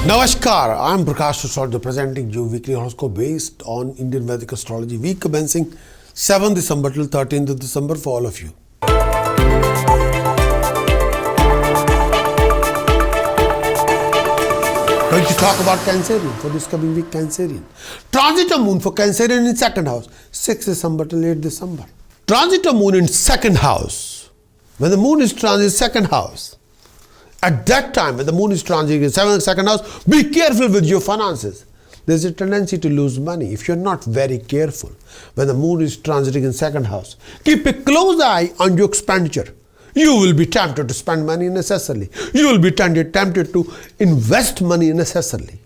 Namaskar, I am Prakash Sosodja presenting you weekly horoscope based on Indian Vedic astrology, week commencing 7th December till 13th of December for all of you. Going to talk about Cancerian for this coming week. Cancerian. Transit of moon for Cancerian in second house, 6th December till 8th December. Transit of moon in second house. When the moon is transit second house, at that time, when the moon is transiting in second house, be careful with your finances. There's a tendency to lose money if you're not very careful. When the moon is transiting in second house, keep a close eye on your expenditure. You will be tempted to spend money unnecessarily. You will be tempted to invest money unnecessarily.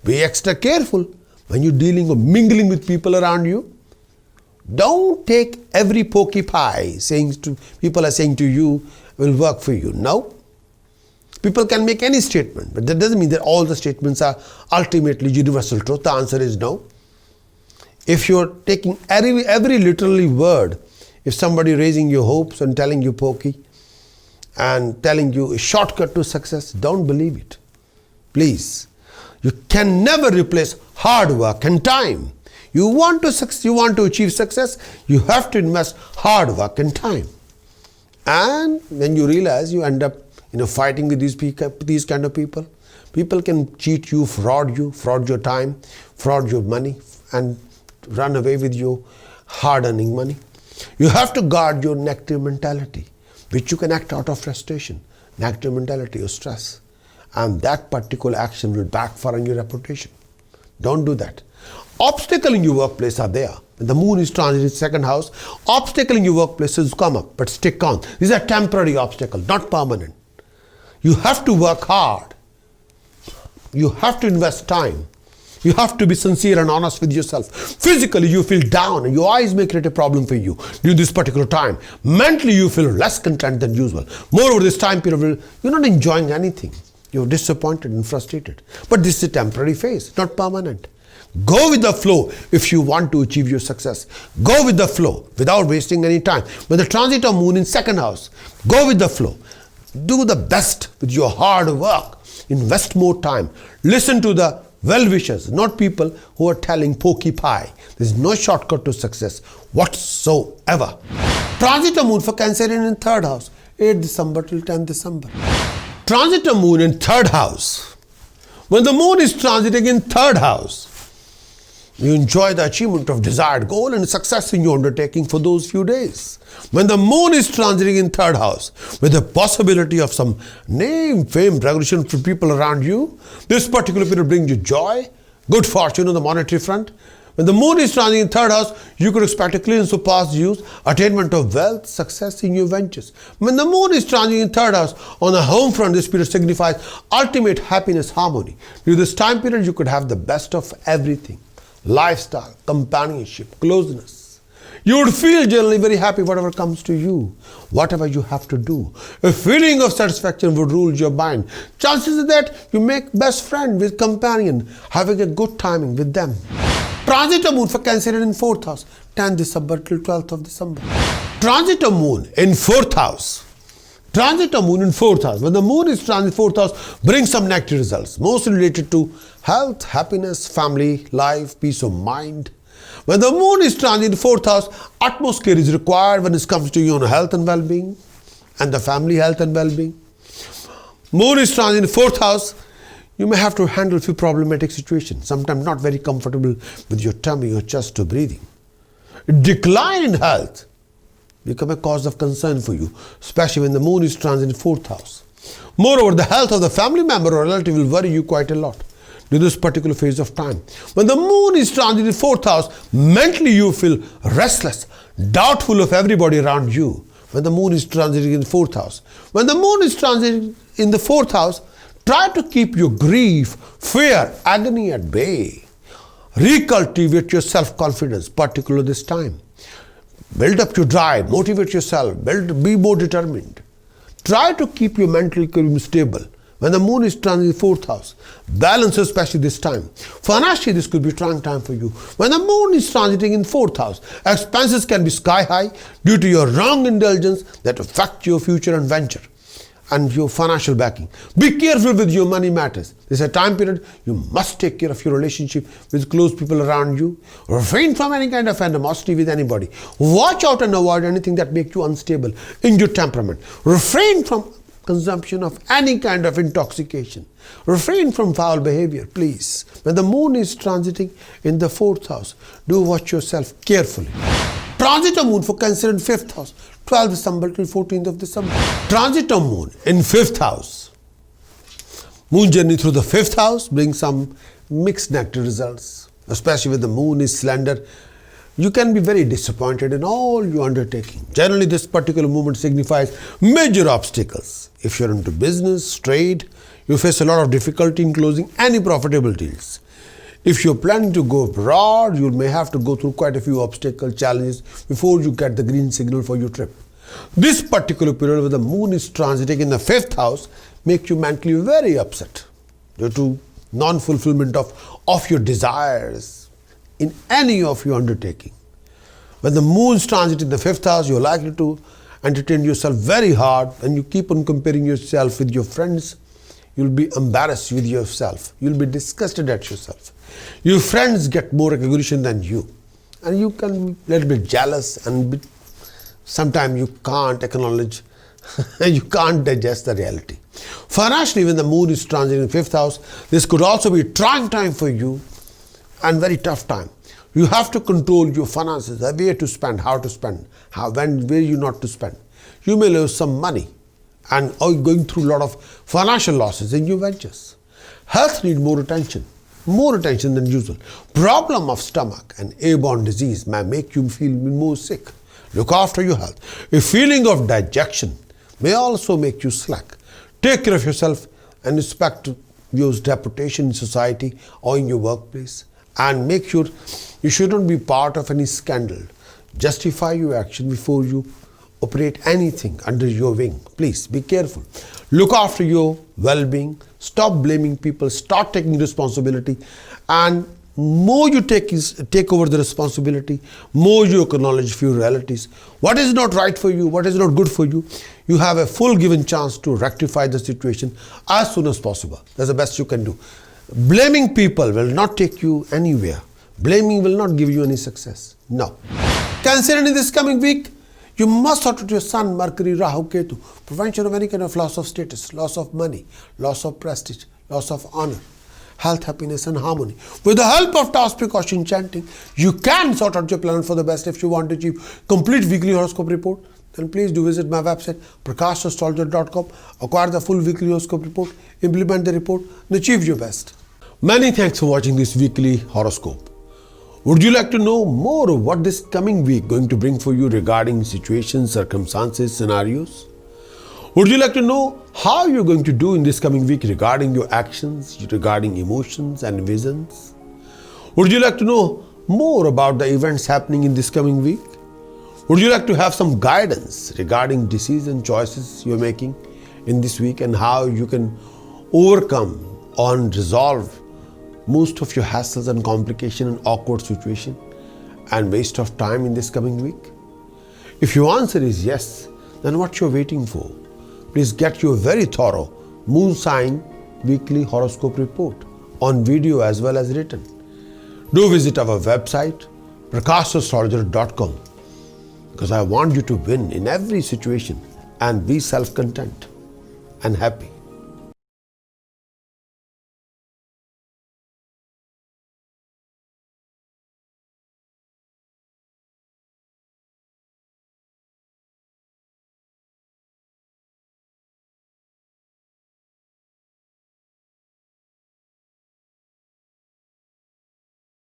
Be extra careful when you're dealing or mingling with people around you. Don't take every pokey pie people are saying to you will work for you. No. People can make any statement, but that doesn't mean that all the statements are ultimately universal truth. The answer is no. If you're taking every literally word, if somebody raising your hopes and telling you pokey and telling you a shortcut to success, don't believe it. Please. You can never replace hard work and time. You want to achieve success, you have to invest hard work and time. And when you realize you end up fighting with these kind of people. People can cheat you, fraud your time, fraud your money, and run away with your hard-earning money. You have to guard your negative mentality, which you can act out of frustration, negative mentality or stress. And that particular action will backfire on your reputation. Don't do that. Obstacles in your workplace are there. When the moon is transiting second house, obstacles in your workplace will come up, but stick on. These are temporary obstacles, not permanent. You have to work hard. You have to invest time. You have to be sincere and honest with yourself. Physically, you feel down and your eyes may create a problem for you during this particular time. Mentally, you feel less content than usual. Moreover, this time period, you're not enjoying anything. You're disappointed and frustrated. But this is a temporary phase, not permanent. Go with the flow if you want to achieve your success. Go with the flow without wasting any time. When the transit of moon in second house, go with the flow. Do the best with your hard work. Invest more time. Listen to the well-wishers, not people who are telling pokey pie. There's no shortcut to success whatsoever. Transit of moon for Cancerian in third house, 8th December till 10th December. Transit of moon in third house. When the moon is transiting in third house, you enjoy the achievement of desired goal and success in your undertaking for those few days. When the moon is transiting in third house, with the possibility of some name, fame, recognition for people around you, this particular period brings you joy, good fortune on the monetary front. When the moon is transiting in third house, you could expect a clearance of past use, attainment of wealth, success in your ventures. When the moon is transiting in third house, on the home front, this period signifies ultimate happiness, harmony. During this time period, you could have the best of everything. Lifestyle, companionship, closeness. You would feel generally very happy whatever comes to you, whatever you have to do. A feeling of satisfaction would rule your mind. Chances are that you make best friend with companion, having a good timing with them. Transit of moon for Cancerian in fourth house, 10th December till 12th of December. Transit of moon in fourth house. Transit of moon in fourth house. When the moon is transit fourth house, brings some negative results, mostly related to health, happiness, family, life, peace of mind. When the moon is transit in fourth house, utmost care is required when it comes to your health and well-being and the family health and well-being. Moon is transit in fourth house, you may have to handle a few problematic situations, sometimes not very comfortable with your tummy or chest or breathing. Decline in health become a cause of concern for you, especially when the moon is transit in fourth house. Moreover, the health of the family member or relative will worry you quite a lot during this particular phase of time. When the moon is transit in fourth house, mentally you feel restless, doubtful of everybody around you. When the moon is transiting in fourth house. When the moon is transiting in the fourth house, try to keep your grief, fear, agony at bay. Recultivate your self-confidence, particularly this time. Build up your drive, motivate yourself, be more determined. Try to keep your mental equilibrium stable. When the moon is transiting the fourth house, balance especially this time. Financially, this could be a trying time for you. When the moon is transiting in fourth house, expenses can be sky high due to your wrong indulgence that affect your future and venture. and your financial backing. Be careful with your money matters. This is a time period you must take care of your relationship with close people around you. Refrain from any kind of animosity with anybody. Watch out and avoid anything that makes you unstable in your temperament. Refrain from consumption of any kind of intoxication. Refrain from foul behavior, please. When the moon is transiting in the 4th house, do watch yourself carefully. Transit of moon for Cancer in 5th house, 12th December till 14th of December. Transit of moon in 5th house. Moon journey through the 5th house brings some mixed negative results, especially when the moon is slender. You can be very disappointed in all your undertaking. Generally, this particular movement signifies major obstacles. If you're into business, trade, you face a lot of difficulty in closing any profitable deals. If you're planning to go abroad, you may have to go through quite a few obstacle challenges before you get the green signal for your trip. This particular period where the moon is transiting in the 5th house makes you mentally very upset due to non-fulfillment of your desires in any of your undertaking. When the moon is transiting in the 5th house, you're likely to entertain yourself very hard, and you keep on comparing yourself with your friends. You'll be embarrassed with yourself. You'll be disgusted at yourself. Your friends get more recognition than you, and you can be a little bit jealous, and sometimes you can't acknowledge, you can't digest the reality. Financially, when the moon is transiting in the 5th house, this could also be a trying time for you and very tough time. You have to control your finances, where to spend, how to spend, where you not to spend. You may lose some money and are going through a lot of financial losses in your ventures. Health needs more attention than usual. Problem of stomach and airborne disease may make you feel more sick. Look after your health. A feeling of dejection may also make you slack. Take care of yourself and respect your reputation in society or in your workplace, and make sure you shouldn't be part of any scandal. Justify your action before you operate anything under your wing. Please be careful. Look after your well-being. Stop blaming people. Start taking responsibility. And more you take over the responsibility, more you acknowledge for your realities. What is not right for you, what is not good for you, you have a full given chance to rectify the situation as soon as possible. That's the best you can do. Blaming people will not take you anywhere. Blaming will not give you any success. No. Cancer, in this coming week, you must sort out your Sun, Mercury, Rahu, Ketu. Prevention of any kind of loss of status, loss of money, loss of prestige, loss of honor, health, happiness and harmony. With the help of task precaution chanting, you can sort out your plan for the best. If you want to achieve complete weekly horoscope report, then please do visit my website prakashastrologer.com. Acquire the full weekly horoscope report, implement the report and achieve your best. Many thanks for watching this weekly horoscope. Would you like to know more of what this coming week going to bring for you regarding situations, circumstances, scenarios? Would you like to know how you're going to do in this coming week regarding your actions, regarding emotions and visions? Would you like to know more about the events happening in this coming week? Would you like to have some guidance regarding decision choices you're making in this week and how you can overcome and resolve most of your hassles and complication and awkward situation and waste of time in this coming week? If your answer is yes, then what you're waiting for? Please get your very thorough moon sign weekly horoscope report on video as well as written. Do visit our website prakashastrologer.com, because I want you to win in every situation and be self-content and happy.